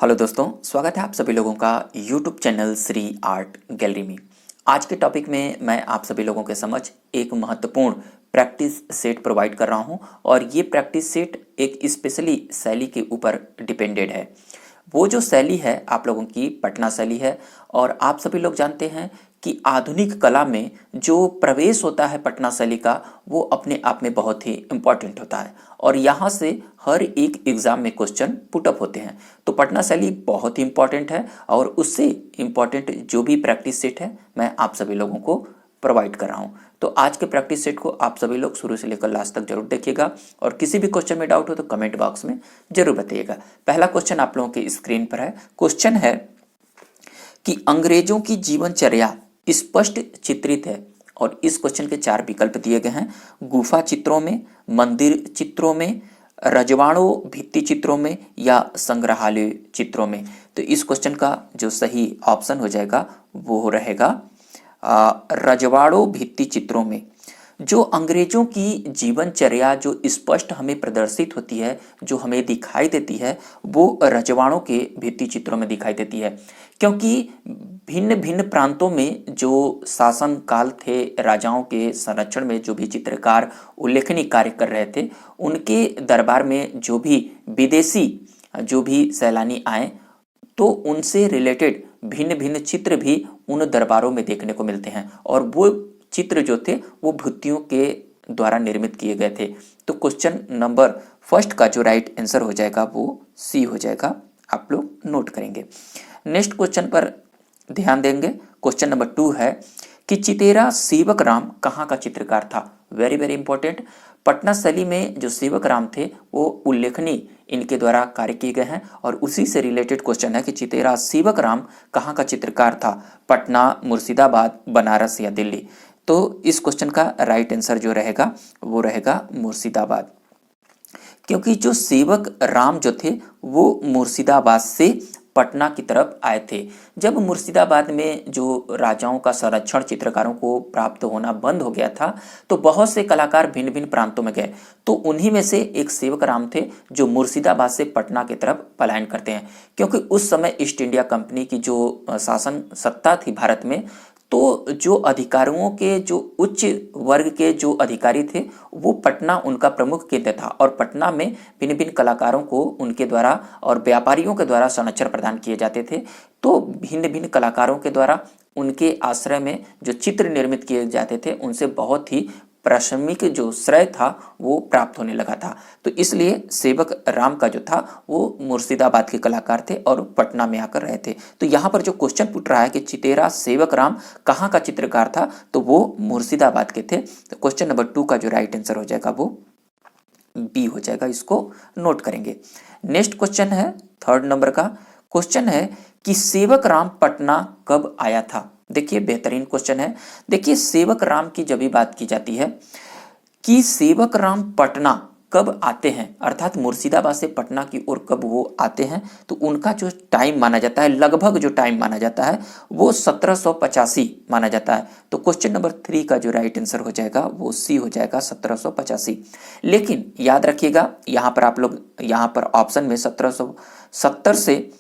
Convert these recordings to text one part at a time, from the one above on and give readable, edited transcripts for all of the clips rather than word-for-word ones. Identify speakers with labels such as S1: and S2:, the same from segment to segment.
S1: Hello दोस्तों, स्वागत है आप सभी लोगों का YouTube channel Shri art gallery में। आज के टॉपिक में मैं आप सभी लोगों के समक्ष एक महत्वपूर्ण प्रैक्टिस सेट प्रोवाइड कर रहा हूं और ये प्रैक्टिस सेट एक स्पेशली शैली के ऊपर डिपेंडेड है। वो जो शैली है आप लोगों की पटना शैली है और आप सभी लोग जानते हैं कि आधुनिक कला में जो प्रवेश होता है पटना शैली का वो अपने आप में बहुत ही इम्पॉर्टेंट होता है और यहाँ से हर एक एग्जाम में क्वेश्चन पुटअप होते हैं। तो पटना शैली बहुत ही इम्पॉर्टेंट है और उससे इम्पॉर्टेंट जो भी प्रैक्टिस सेट है मैं आप सभी लोगों को प्रोवाइड कर रहा हूँ। तो आज के प्रैक्टिस सेट को आप सभी लोग शुरू से लेकर लास्ट तक जरूर देखिएगा और किसी भी क्वेश्चन में डाउट हो तो कमेंट बॉक्स में जरूर बताइएगा। पहला क्वेश्चन आप लोगों के स्क्रीन पर है। क्वेश्चन है कि अंग्रेजों की जीवनचर्या स्पष्ट चित्रित है और इस क्वेश्चन के 4 विकल्प दिए गए हैं। गुफा चित्रों में, मंदिर चित्रों में, रजवाड़ों भित्ति चित्रों में या संग्रहालय चित्रों में। तो इस क्वेश्चन का जो सही ऑप्शन हो जाएगा वो रहेगा रजवाड़ों भित्ति चित्रों में। जो अंग्रेजों की जीवनचर्या जो स्पष्ट हमें प्रदर्शित होती है, जो हमें दिखाई देती है, वो रजवाड़ों के भित्ति चित्रों में दिखाई देती है। क्योंकि भिन्न भिन्न प्रांतों में जो शासन काल थे, राजाओं के संरक्षण में जो भी चित्रकार उल्लेखनीय कार्य कर रहे थे, उनके दरबार में जो भी विदेशी जो भी सैलानी आए तो उनसे रिलेटेड भिन्न भिन्न चित्र भी उन दरबारों में देखने को मिलते हैं और वो चित्र जो थे वो भित्तियों के द्वारा निर्मित किए गए थे। तो क्वेश्चन नंबर फर्स्ट का जो राइट आंसर हो जाएगा वो सी हो जाएगा। आप लोग नोट करेंगे। नेक्स्ट क्वेश्चन पर ध्यान देंगे। क्वेश्चन नंबर 2 है कि चितेरा सेवक राम कहाँ का चित्रकार था। Very very important. पटना शैली में जो सेवक राम थे वो उल्लेखनीय इनके द्वारा कार्य किए गए हैं और उसी से रिलेटेड क्वेश्चन है कि चितेरा सेवक राम कहाँ का चित्रकार था, पटना, मुर्शिदाबाद, बनारस या दिल्ली। तो इस क्वेश्चन का राइट आंसर जो रहेगा वो रहेगा मुर्शिदाबाद, क्योंकि जो सेवक राम जो थे वो मुर्शिदाबाद से पटना की तरफ आए थे। जब मुर्शिदाबाद में जो राजाओं का संरक्षण चित्रकारों को प्राप्त होना बंद हो गया था तो बहुत से कलाकार भिन्न भिन्न प्रांतों में गए। तो उन्हीं में से एक सेवक राम थे जो मुर्शिदाबाद से पटना की तरफ पलायन करते हैं, क्योंकि उस समय ईस्ट इंडिया कंपनी की जो शासन सत्ता थी भारत में, तो जो अधिकारियों के जो उच्च वर्ग के जो अधिकारी थे वो पटना उनका प्रमुख केंद्र था और पटना में भिन्न भिन्न कलाकारों को उनके द्वारा और व्यापारियों के द्वारा संरक्षण प्रदान किए जाते थे। तो भिन्न भिन्न कलाकारों के द्वारा उनके आश्रय में जो चित्र निर्मित किए जाते थे उनसे बहुत ही प्राथमिक जो श्रेय था वो प्राप्त होने लगा था। तो इसलिए सेवक राम का जो था वो मुर्शिदाबाद के कलाकार थे और पटना में आकर रहे थे। तो यहाँ पर जो क्वेश्चन पूछ रहा है कि चितेरा सेवक राम कहाँ का चित्रकार था, तो वो मुर्शिदाबाद के थे। तो क्वेश्चन नंबर 2 का जो राइट आंसर हो जाएगा वो बी हो जाएगा। इसको नोट करेंगे। नेक्स्ट क्वेश्चन है 3rd नंबर का। क्वेश्चन है कि सेवक राम पटना कब आया था। देखिए बेहतरीन क्वेश्चन है। देखिए सेवक राम की जब भी बात की जाती है कि सेवक राम पटना कब आते हैं, अर्थात मुर्शिदाबाद से पटना की ओर कब वो आते हैं, तो उनका जो टाइम माना जाता है, लगभग जो टाइम माना जाता है वो 1785 माना जाता है। तो क्वेश्चन नंबर 3 का जो राइट आंसर हो जाएगा वो सी हो जाएगा 1785। लेकिन याद रखिएगा यहाँ पर आप लोग यहाँ पर ऑप्शन में 1770 से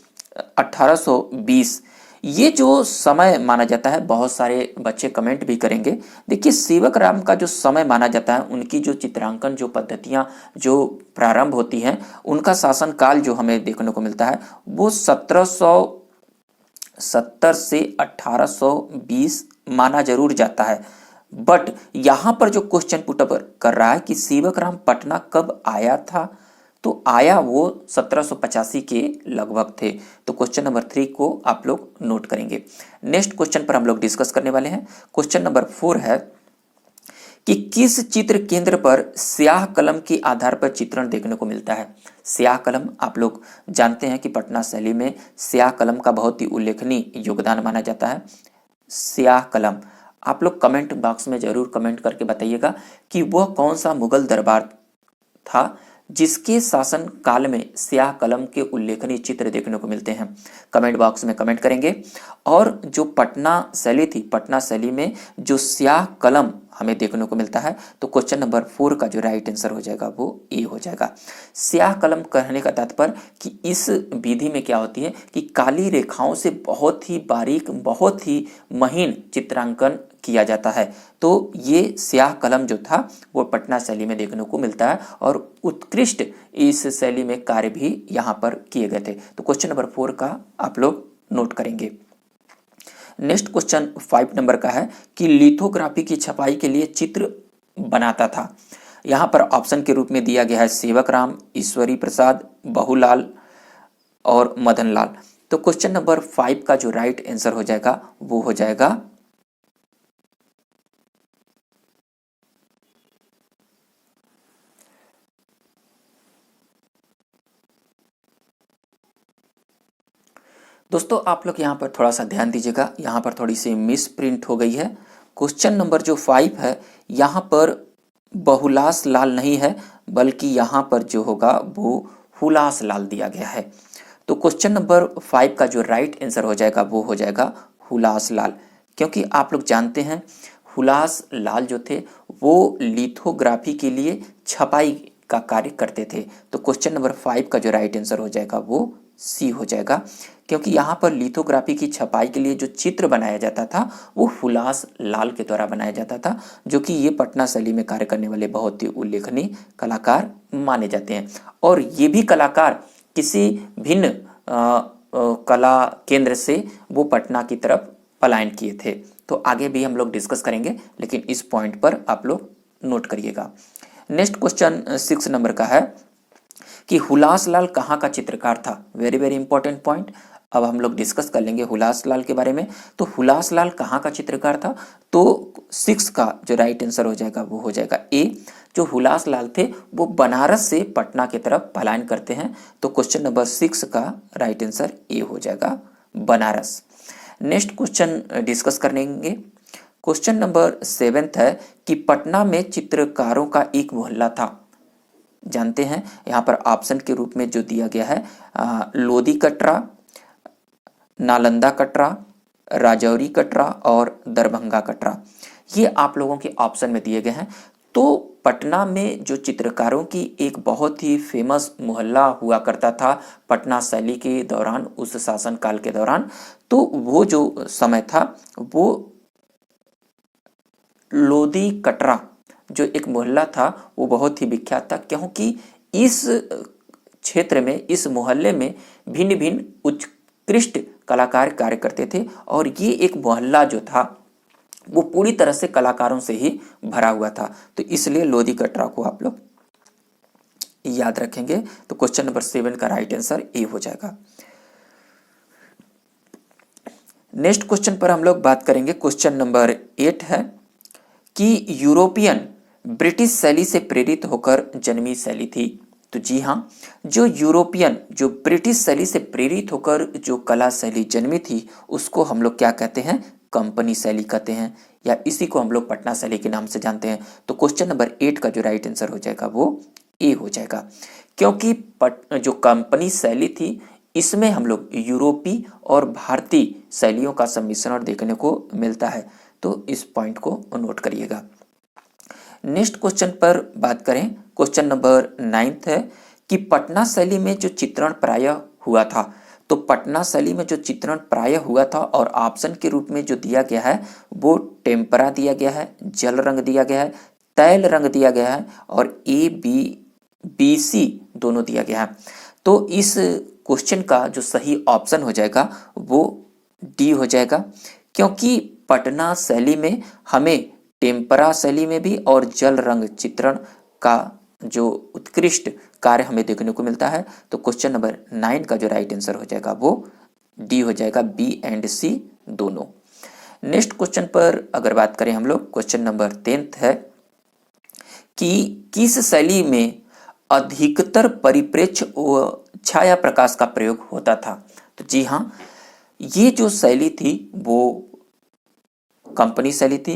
S1: 1820 ये जो समय माना जाता है, बहुत सारे बच्चे कमेंट भी करेंगे। देखिए सेवक राम का जो समय माना जाता है, उनकी जो चित्रांकन जो पद्धतियां जो प्रारंभ होती हैं, उनका शासन काल जो हमें देखने को मिलता है वो 1770 से 1820 माना जरूर जाता है। बट यहाँ पर जो क्वेश्चन पुटअप कर रहा है कि सेवक राम पटना कब आया था, तो आया वो 1785 के लगभग थे। तो क्वेश्चन नंबर 3 को आप लोग नोट करेंगे। नेक्स्ट क्वेश्चन पर हम लोग डिस्कस करने वाले हैं। क्वेश्चन नंबर 4 है कि किस चित्र केंद्र पर स्याह कलम के आधार पर चित्रण देखने को मिलता है। स्याह कलम आप लोग जानते हैं कि पटना शैली में स्याह कलम का बहुत ही उल्लेखनीय योगदान माना जाता है। स्याह कलम आप लोग कमेंट बॉक्स में जरूर कमेंट करके बताइएगा कि वह कौन सा मुगल दरबार था जिसके शासन काल में स्याह कलम के उल्लेखनीय चित्र देखने को मिलते हैं। कमेंट बॉक्स में कमेंट करेंगे। और जो पटना शैली थी, पटना शैली में जो स्याह कलम हमें देखने को मिलता है। तो क्वेश्चन नंबर 4 का जो राइट आंसर हो जाएगा वो ए हो जाएगा। स्याह कलम कहने का तात्पर्य कि इस विधि में क्या होती है कि काली रेखाओं से बहुत ही बारीक, बहुत ही महीन चित्रांकन किया जाता है। तो ये स्याह कलम जो था वो पटना शैली में देखने को मिलता है और उत्कृष्ट इस शैली में कार्य भी यहाँ पर किए गए थे। तो क्वेश्चन नंबर 4 का आप लोग नोट करेंगे। नेक्स्ट क्वेश्चन 5 नंबर का है कि लिथोग्राफी की छपाई के लिए चित्र बनाता था। यहाँ पर ऑप्शन के रूप में दिया गया है सेवक राम, ईश्वरी प्रसाद, बहुलाल और मदन लाल। तो क्वेश्चन नंबर 5 का जो राइट आंसर हो जाएगा वो हो जाएगा दोस्तों, आप लोग यहाँ पर थोड़ा सा ध्यान दीजिएगा, यहाँ पर थोड़ी सी मिस प्रिंट हो गई है। क्वेश्चन नंबर जो 5 है यहाँ पर बहुलास लाल नहीं है, बल्कि यहाँ पर जो होगा वो हुलास लाल दिया गया है। तो क्वेश्चन नंबर 5 का जो राइट आंसर हो जाएगा वो हो जाएगा हुलास लाल, क्योंकि आप लोग जानते हैं हुलास लाल जो थे वो लिथोग्राफी के लिए छपाई का कार्य करते थे। तो क्वेश्चन नंबर 5 का जो राइट आंसर हो जाएगा वो सी हो जाएगा, क्योंकि यहाँ पर लिथोग्राफी की छपाई के लिए जो चित्र बनाया जाता था वो हुलास लाल के द्वारा बनाया जाता था, जो कि ये पटना शैली में कार्य करने वाले बहुत ही उल्लेखनीय कलाकार माने जाते हैं। और ये भी कलाकार किसी भिन्न कला केंद्र से वो पटना की तरफ पलायन किए थे। तो आगे भी हम लोग डिस्कस करेंगे, लेकिन इस पॉइंट पर आप लोग नोट करिएगा। नेक्स्ट क्वेश्चन 6 नंबर का है कि हुलास लाल कहाँ का चित्रकार था। Very very important point. अब हम लोग डिस्कस कर लेंगे हुलास लाल के बारे में। तो हुलास लाल कहाँ का चित्रकार था, तो 6 का जो राइट आंसर हो जाएगा वो हो जाएगा ए। जो हुलास लाल थे वो बनारस से पटना की तरफ पलायन करते हैं। तो क्वेश्चन नंबर 6 का राइट आंसर ए हो जाएगा, बनारस। नेक्स्ट क्वेश्चन डिस्कस करेंगे। क्वेश्चन नंबर 7 है कि पटना में चित्रकारों का एक मोहल्ला था। जानते हैं यहाँ पर ऑप्शन के रूप में जो दिया गया है लोधी कटरा, नालंदा कटरा, राजौरी कटरा और दरभंगा कटरा, ये आप लोगों के ऑप्शन में दिए गए हैं। तो पटना में जो चित्रकारों की एक बहुत ही फेमस मोहल्ला हुआ करता था पटना शैली के दौरान, उस शासन काल के दौरान, तो वो जो समय था वो लोधी कटरा जो एक मोहल्ला था वो बहुत ही विख्यात था, क्योंकि इस क्षेत्र में, इस मोहल्ले में भिन्न भिन्न उत्कृष्ट कलाकार कार्य करते थे। और ये एक मोहल्ला जो था वो पूरी तरह से कलाकारों से ही भरा हुआ था। तो इसलिए लोधी कटरा को आप लोग याद रखेंगे। तो क्वेश्चन नंबर 7 का राइट आंसर ए हो जाएगा। नेक्स्ट क्वेश्चन पर हम लोग बात करेंगे। क्वेश्चन नंबर 8 है कि यूरोपियन ब्रिटिश शैली से प्रेरित होकर जन्मी शैली थी। तो जी हाँ, जो यूरोपियन, जो ब्रिटिश शैली से प्रेरित होकर जो कला शैली जन्मी थी उसको हम लोग क्या कहते हैं, कंपनी शैली कहते हैं, या इसी को हम लोग पटना शैली के नाम से जानते हैं। तो क्वेश्चन नंबर 8 का जो राइट आंसर हो जाएगा वो ए हो जाएगा, क्योंकि जो कंपनी शैली थी इसमें हम लोग यूरोपी और भारतीय शैलियों का सम्मिश्रण देखने को मिलता है। तो इस पॉइंट को नोट करिएगा। नेक्स्ट क्वेश्चन पर बात करें। क्वेश्चन नंबर 9 है कि पटना शैली में जो चित्रण प्रायः हुआ था। तो पटना शैली में जो चित्रण प्रायः हुआ था और ऑप्शन के रूप में जो दिया गया है वो टेम्परा दिया गया है, जल रंग दिया गया है, तैल रंग दिया गया है और ABC दोनों दिया गया है। तो इस क्वेश्चन का जो सही ऑप्शन हो जाएगा वो डी हो जाएगा, क्योंकि पटना शैली में हमें टेम्परा शैली में भी और जल रंग चित्रण का जो उत्कृष्ट कार्य हमें देखने को मिलता है। तो क्वेश्चन नंबर 9 का जो राइट आंसर हो जाएगा वो डी हो जाएगा, बी एंड सी दोनों। नेक्स्ट क्वेश्चन पर अगर बात करें हम लोग, क्वेश्चन नंबर 10 है कि किस शैली में अधिकतर परिप्रेक्ष्य व छाया प्रकाश का प्रयोग होता था। तो जी हाँ, ये जो शैली थी वो कंपनी शैली थी।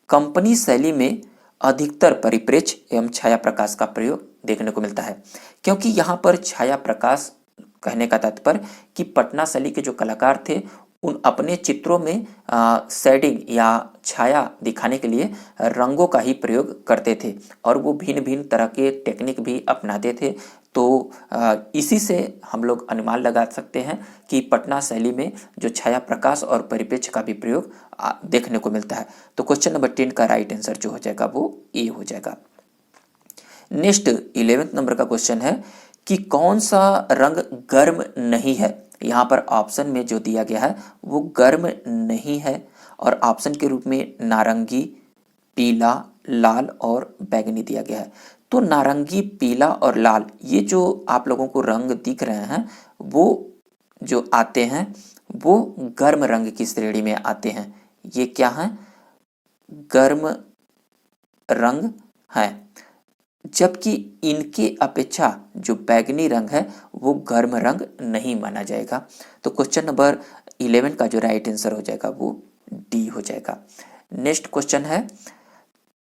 S1: कंपनी शैली में अधिकतर परिप्रेक्ष्य एवं छाया प्रकाश का प्रयोग देखने को मिलता है, क्योंकि यहाँ पर छाया प्रकाश कहने का तात्पर्य कि पटना शैली के जो कलाकार थे उन अपने चित्रों में शेडिंग या छाया दिखाने के लिए रंगों का ही प्रयोग करते थे और वो भिन्न भिन्न तरह के टेक्निक भी अपनाते थे। तो इसी से हम लोग अनुमान लगा सकते हैं कि पटना शैली में जो छाया प्रकाश और परिप्रेक्ष्य का भी प्रयोग देखने को मिलता है। तो क्वेश्चन नंबर 10 का राइट आंसर जो हो जाएगा वो ए हो जाएगा। नेक्स्ट 11th नंबर का क्वेश्चन है कि कौन सा रंग गर्म नहीं है। यहाँ पर ऑप्शन में जो दिया गया है वो गर्म नहीं है और ऑप्शन के रूप में नारंगी, पीला, लाल और बैंगनी दिया गया है। तो नारंगी, पीला और लाल ये जो आप लोगों को रंग दिख रहे हैं वो जो आते हैं वो गर्म रंग की श्रेणी में आते हैं। ये क्या है? गर्म रंग है, जबकि इनके अपेक्षा जो बैंगनी रंग है वो गर्म रंग नहीं माना जाएगा। तो क्वेश्चन नंबर 11 का जो राइट आंसर हो जाएगा वो डी हो जाएगा। नेक्स्ट क्वेश्चन है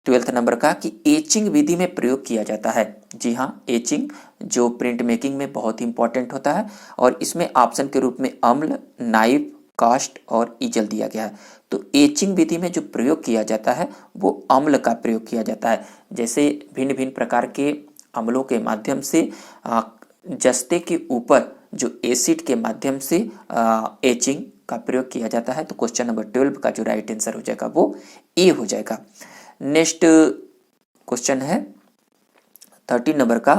S1: 12th नंबर का कि एचिंग विधि में प्रयोग किया जाता है। जी हाँ, एचिंग जो प्रिंट मेकिंग में बहुत ही इंपॉर्टेंट होता है और इसमें ऑप्शन के रूप में अम्ल, नाइफ, कास्ट और ईजल दिया गया है। तो एचिंग विधि में जो प्रयोग किया जाता है वो अम्ल का प्रयोग किया जाता है। जैसे भिन्न भिन्न प्रकार के अम्लों के माध्यम से जस्ते के ऊपर जो एसिड के माध्यम से एचिंग का प्रयोग किया जाता है। तो क्वेश्चन नंबर 12 का जो राइट आंसर हो जाएगा वो ए हो जाएगा। नेक्स्ट क्वेश्चन है 13 नंबर का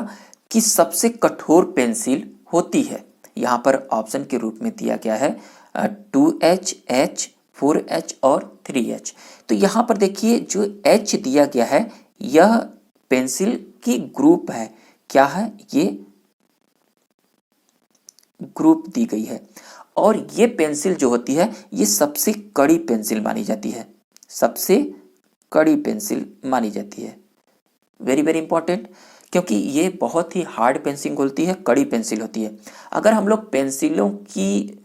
S1: कि सबसे कठोर पेंसिल होती है। यहाँ पर ऑप्शन के रूप में दिया गया है 2H, H, 4H और 3H। तो यहाँ पर देखिए जो H दिया गया है यह पेंसिल की ग्रुप है। क्या है? ये ग्रुप दी गई है और ये पेंसिल जो होती है ये सबसे कड़ी पेंसिल मानी जाती है, सबसे कड़ी पेंसिल मानी जाती है। वेरी वेरी इंपॉर्टेंट, क्योंकि ये बहुत ही हार्ड पेंसिल होती है, कड़ी पेंसिल होती है। अगर हम लोग पेंसिलों की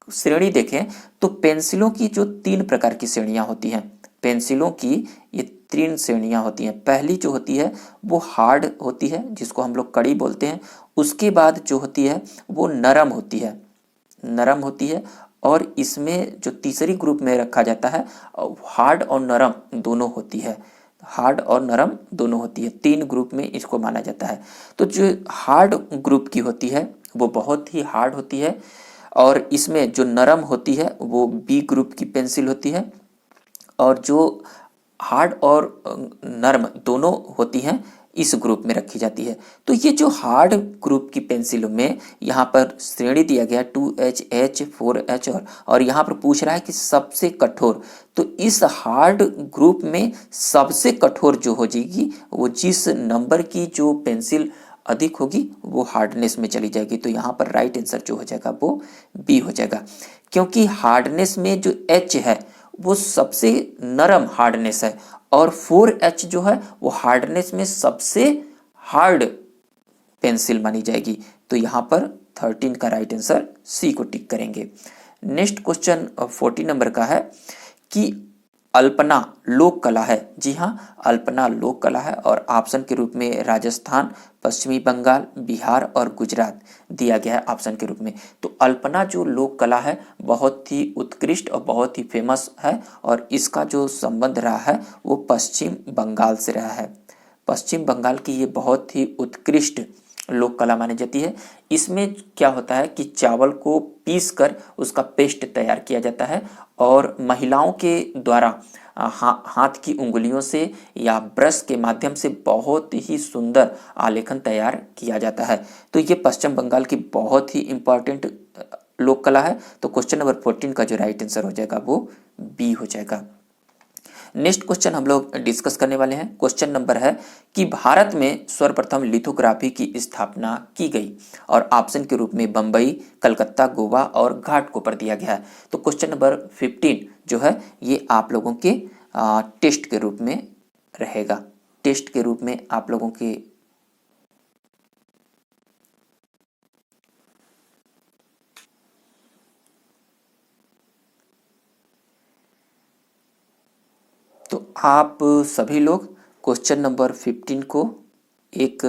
S1: श्रेणी देखें तो पेंसिलों की जो 3 प्रकार की श्रेणियां होती हैं, पेंसिलों की ये 3 श्रेणियां होती हैं। पहली जो होती है वो हार्ड होती है जिसको हम लोग कड़ी बोलते हैं। उसके बाद जो होती है वो नरम होती है, नरम होती है। और इसमें जो तीसरी ग्रुप में रखा जाता है हार्ड और नरम दोनों होती है, हार्ड और नरम दोनों होती है। 3 ग्रुप में इसको माना जाता है। तो जो हार्ड ग्रुप की होती है वो बहुत ही हार्ड होती है और इसमें जो नरम होती है वो बी ग्रुप की पेंसिल होती है और जो हार्ड और नरम दोनों होती हैं इस ग्रुप में रखी जाती है। तो ये जो हार्ड ग्रुप की पेंसिलों में यहाँ पर श्रेणी दिया गया 2H, H, 4H और यहाँ पर पूछ रहा है कि सबसे कठोर। तो इस हार्ड ग्रुप में सबसे कठोर जो हो जाएगी वो जिस नंबर की जो पेंसिल अधिक होगी वो हार्डनेस में चली जाएगी। तो यहाँ पर राइट आंसर जो हो जाएगा वो बी हो जाएगा, क्योंकि हार्डनेस में जो H है वो सबसे नरम हार्डनेस है और 4H जो है वो हार्डनेस में सबसे हार्ड पेंसिल मानी जाएगी। तो यहाँ पर 13 का राइट आंसर सी को टिक करेंगे। नेक्स्ट क्वेश्चन 14 नंबर का है कि अल्पना लोक कला है। जी हाँ, अल्पना लोक कला है और ऑप्शन के रूप में राजस्थान, पश्चिमी बंगाल, बिहार और गुजरात दिया गया है ऑप्शन के रूप में। तो अल्पना जो लोक कला है बहुत ही उत्कृष्ट और बहुत ही फेमस है और इसका जो संबंध रहा है वो पश्चिम बंगाल से रहा है। पश्चिम बंगाल की ये बहुत ही उत्कृष्ट लोक कला मानी जाती है। इसमें क्या होता है कि चावल को पीस कर उसका पेस्ट तैयार किया जाता है और महिलाओं के द्वारा हाथ की उंगलियों से या ब्रश के माध्यम से बहुत ही सुंदर आलेखन तैयार किया जाता है। तो ये पश्चिम बंगाल की बहुत ही इम्पॉर्टेंट लोक कला है। तो क्वेश्चन नंबर 14 का जो राइट आंसर हो जाएगा वो बी हो जाएगा। नेक्स्ट क्वेश्चन हम लोग डिस्कस करने वाले हैं। क्वेश्चन नंबर है कि भारत में सर्वप्रथम लिथोग्राफी की स्थापना की गई और ऑप्शन के रूप में बंबई, कलकत्ता, गोवा और घाटकोपर दिया गया है। तो क्वेश्चन नंबर 15 जो है ये आप लोगों के टेस्ट के रूप में रहेगा, टेस्ट के रूप में आप लोगों के तो आप सभी लोग क्वेश्चन नंबर 15 को एक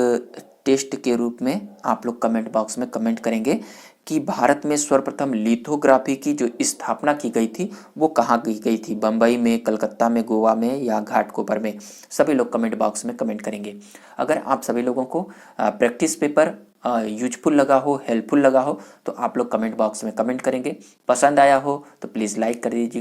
S1: टेस्ट के रूप में आप लोग कमेंट बॉक्स में कमेंट करेंगे कि भारत में सर्वप्रथम लिथोग्राफी की जो स्थापना की गई थी वो कहाँ की गई थी, बम्बई में, कलकत्ता में, गोवा में या घाटकोपर में। सभी लोग कमेंट बॉक्स में कमेंट करेंगे। अगर आप सभी लोगों को प्रैक्टिस पेपर यूजफुल लगा हो, हेल्पफुल लगा हो, तो आप लोग कमेंट बॉक्स में कमेंट करेंगे। पसंद आया हो तो प्लीज़ लाइक कर दीजिए।